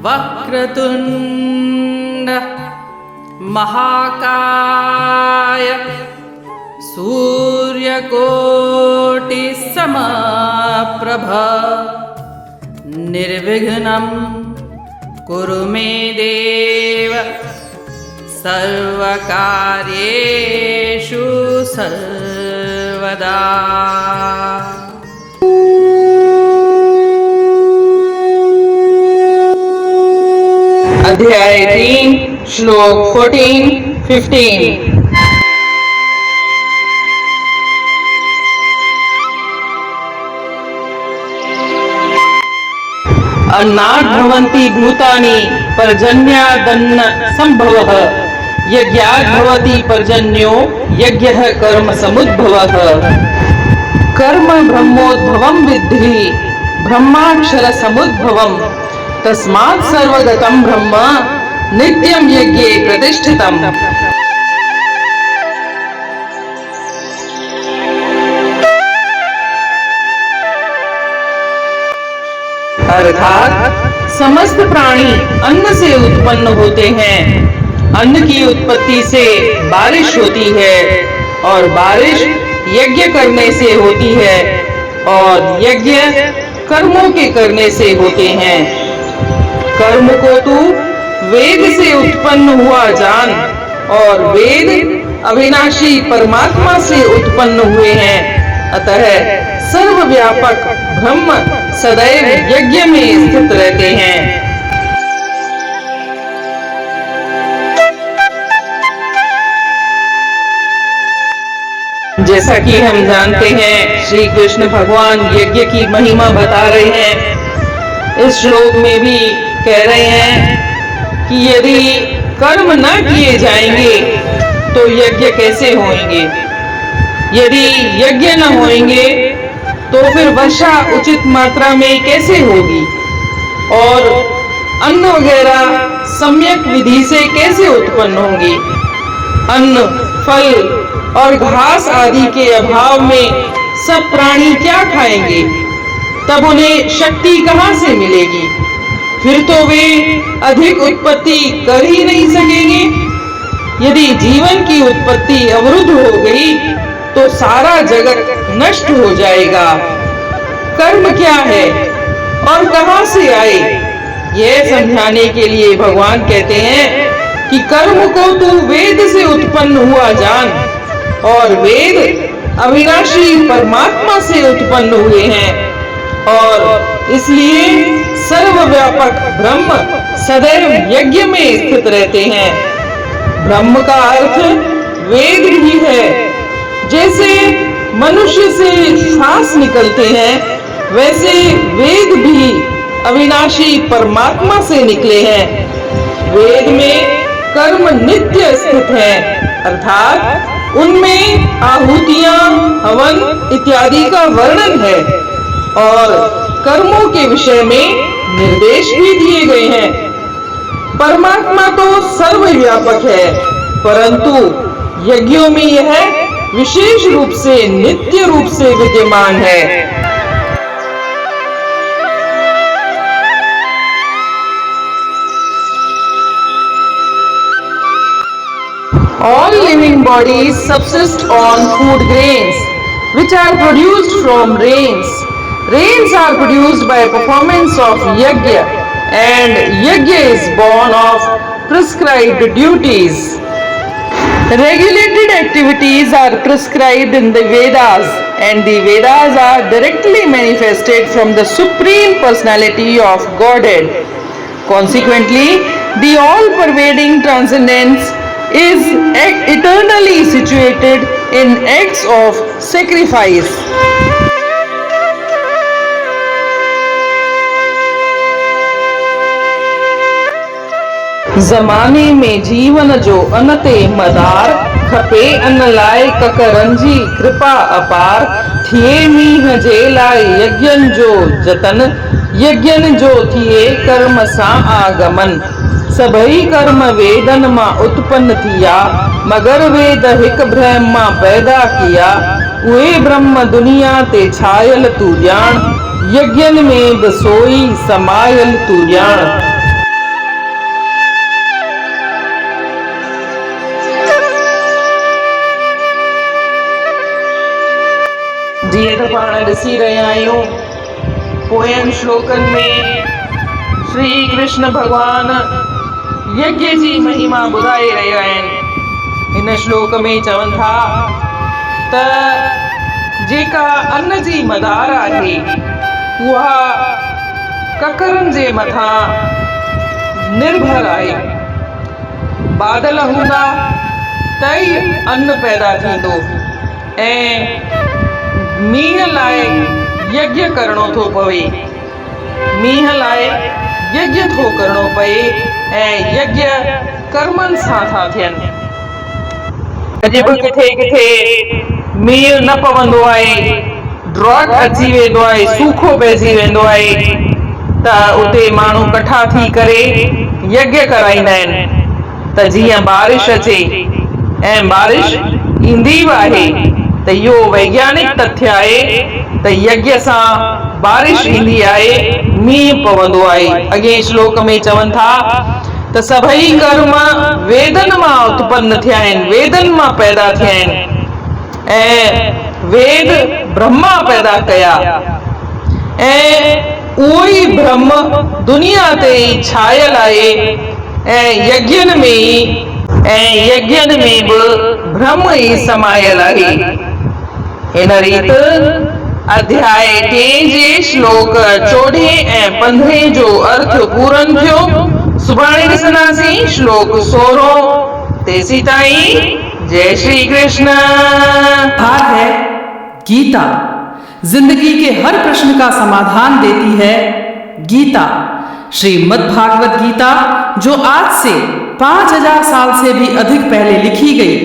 वक्रतुंड महाकाय सूर्यकोटि समप्रभा निर्विघ्नं कुरु मे देव सर्वकार्येषु सर्वदा। अध्याय 3 श्लोक 14-15। अन्नात् भवन्ति भूतानि पर्जन्यादन्न संभवः यज्ञात् भवति पर्जन्यो यज्ञः कर्म समुद्भवः। कर्म ब्रह्मोद्भवं विद्धि ब्रह्माक्षर समुद्भवम् तस्मात् सर्वगतं ब्रह्म नित्यं यज्ञे प्रतिष्ठितम्। अर्थात समस्त प्राणी अन्न से उत्पन्न होते हैं। अन्न की उत्पत्ति से बारिश होती है और बारिश यज्ञ करने से होती है और यज्ञ कर्मों के करने से होते हैं। कर्म को तू वेद से उत्पन्न हुआ जान और वेद अविनाशी परमात्मा से उत्पन्न हुए हैं। अतः सर्वव्यापक ब्रह्म सदैव यज्ञ में स्थित रहते हैं। जैसा कि हम जानते हैं श्री कृष्ण भगवान यज्ञ की महिमा बता रहे हैं। इस श्लोक में भी कह रहे हैं कि यदि कर्म न किए जाएंगे तो यज्ञ कैसे होंगे। यदि यज्ञ न होंगे तो फिर वर्षा उचित मात्रा में कैसे होगी और अन्न वगैरह सम्यक विधि से कैसे उत्पन्न होंगे। अन्न, फल और घास आदि के अभाव में सब प्राणी क्या खाएंगे, तब उन्हें शक्ति कहाँ से मिलेगी। फिर तो वे अधिक उत्पत्ति कर ही नहीं सकेंगे। यदि जीवन की उत्पत्ति अवरुद्ध हो गई तो सारा जगत नष्ट हो जाएगा। कर्म क्या है और कहां से आए, यह समझाने के लिए भगवान कहते हैं कि कर्म को तू वेद से उत्पन्न हुआ जान और वेद अविनाशी परमात्मा से उत्पन्न हुए हैं और इसलिए सर्वव्यापक ब्रह्म सदैव यज्ञ में स्थित रहते हैं। ब्रह्म का अर्थ वेद भी है। जैसे मनुष्य से श्वास निकलते हैं वैसे वेद भी अविनाशी परमात्मा से निकले हैं। वेद में कर्म नित्य स्थित है अर्थात उनमें आहुतियां, हवन इत्यादि का वर्णन है और कर्मों के विषय में निर्देश भी दिए गए हैं। परमात्मा तो सर्वव्यापक है परंतु यज्ञों में यह विशेष रूप से नित्य रूप से विद्यमान है। All living bodies subsist on food grains which are produced from rains. Rains are produced by performance of yajna and yajna is born of prescribed duties. Regulated activities are prescribed in the Vedas and the Vedas are directly manifested from the Supreme Personality of Godhead. Consequently, the all-pervading transcendence is eternally situated in acts of sacrifice. जमाने में जीवन जो अनते मदार खपे अन्न लाए ककरंजी कृपा अपार थिए मीह जे लाए यज्ञन जो जतन यज्ञन जो थिए कर्म सा आगमन सभई कर्म वेदन मां उत्पन्न थिया मगर वेद हिक ब्रह्म मां पैदा किया उहे ब्रह्म दुनिया ते छायल तू ॼाण यज्ञन में बि सोई समायल तू ॼाण। ॾिसी रहिया आहियूं पोयनि श्लोकनि में श्री कृष्ण भगवान यज्ञ जी महिमा ॿुधाए रहिया आहिनि। हिन श्लोक में चवनि था त जेका अन्न जी मदार आहे उहा ककरनि जे मथां निर्भर आहे। बादल हूंदा त ई अन्न पैदा थींदो ऐं मींहं लाइ यज्ञ करणो थो पवे, मींहं लाइ यज्ञ थो करणो पए ऐं यज्ञ कर्मनि सां था थियनि। अॼु बि किथे किथे मींहुं न पवंदो आहे, ड्रॉट अची वेंदो आहे, सूखो पइजी वेंदो आहे त उते माण्हू कठा थी करे यज्ञ कराईंदा आहिनि त जीअं बारिश अचे ऐं बारिश ईंदी बि आहे त इहो वैज्ञानिक तथ्य आहे त यज्ञ सां बारिश ईंदी आहे, मींहुं पवंदो आहे। अॻे श्लोक में चवनि था त सभई कर्म वेदनि मां उत्पन्न थिया आहिनि, वेदनि मां पैदा थिया आहिनि ऐं वेद ब्रह्मा पैदा कया ऐं उहो ई ब्रह्म दुनिया ते छायल आहे ऐं यज्ञनि में बि ब्रह्म ई समायल आहे। हिन रीति अध्याय 3 जे श्लोक 14 ऐं 15 जो अर्थ पूरन थियो। सुभाणे ॾिसंदासीं श्लोक 16 तेसी ताईं जय श्री कृष्ण। हार है गीता, जिंदगी के हर प्रश्न का समाधान देती है गीता। श्रीमद् भागवत गीता जो आज से 5000 साल से भी अधिक पहले लिखी गई